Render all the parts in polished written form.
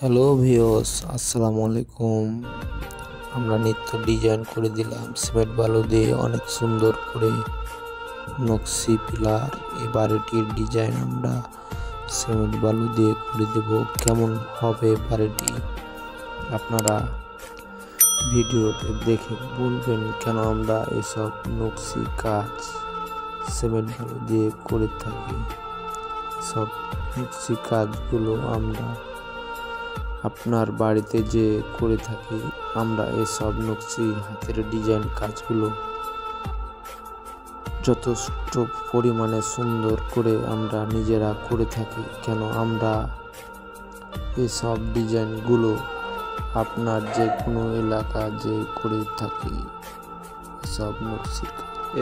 Hello viewers, আসসালামু আলাইকুম। আমরা নিত্য ডিজাইন করে দিলাম সিমেন্ট বালু দিয়ে অনেক সুন্দর করে নকশি পিলার। এই বাড়িটির ডিজাইন আমরা সিমেন্ট বালু দিয়ে করে দেব। কেমন হবে বাড়িটি আপনারা ভিডিওতে দেখে বলবেন কেন আমরা এসব নকশি কাজ সিমেন্ট বালু দিয়ে করে থাকি। সব নকশি কাজগুলো আমরা আপনার বাড়িতে যে করে থাকি। আমরা এসব নকশি হাতের ডিজাইন কাজগুলো যথেষ্ট পরিমাণে সুন্দর করে আমরা নিজেরা করে থাকি। কেন আমরা এসব ডিজাইনগুলো আপনার যে কোনো এলাকা যে করে থাকি। এসব নকশি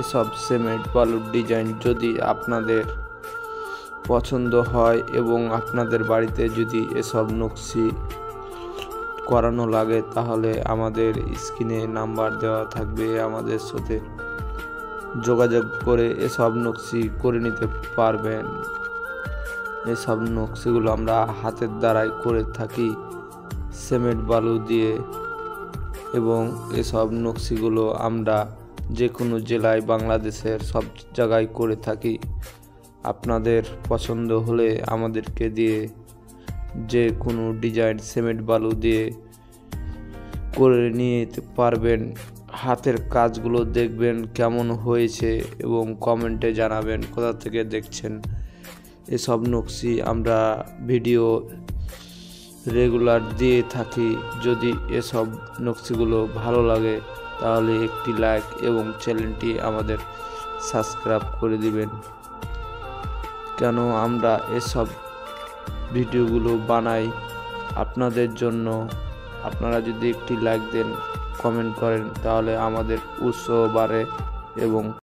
এসব সিমেন্ট বালুর ডিজাইন যদি আপনাদের পছন্দ হয় এবং আপনাদের বাড়িতে যদি এসব নকশি করানো লাগে তাহলে আমাদের স্ক্রিনে নাম্বার দেওয়া থাকবে, আমাদের সাথে যোগাযোগ করে এসব নকশি করে নিতে পারবেন। এসব নকশিগুলো আমরা হাতের দ্বারাই করে থাকি সিমেন্ট বালু দিয়ে, এবং এসব নকশিগুলো আমরা যে কোনো জেলায় বাংলাদেশের সব জায়গায় করে থাকি। আপনাদের পছন্দ হলে আমাদেরকে দিয়ে যে কোনো ডিজাইন সিমেন্ট বালু দিয়ে করে নিতে পারবেন। হাতের কাজগুলো দেখবেন কেমন হয়েছে এবং কমেন্টে জানাবেন কোথা থেকে দেখছেন। এসব নকশি আমরা ভিডিও রেগুলার দিয়ে থাকি। যদি এসব নকশিগুলো ভালো লাগে তাহলে একটি লাইক এবং চ্যানেলটি আমাদের সাবস্ক্রাইব করে দিবেন। কেন আমরা এসব ভিডিওগুলো বানাই আপনাদের জন্য। আপনারা যদি একটি লাইক দেন, কমেন্ট করেন তাহলে আমাদের উৎসাহ বাড়ে এবং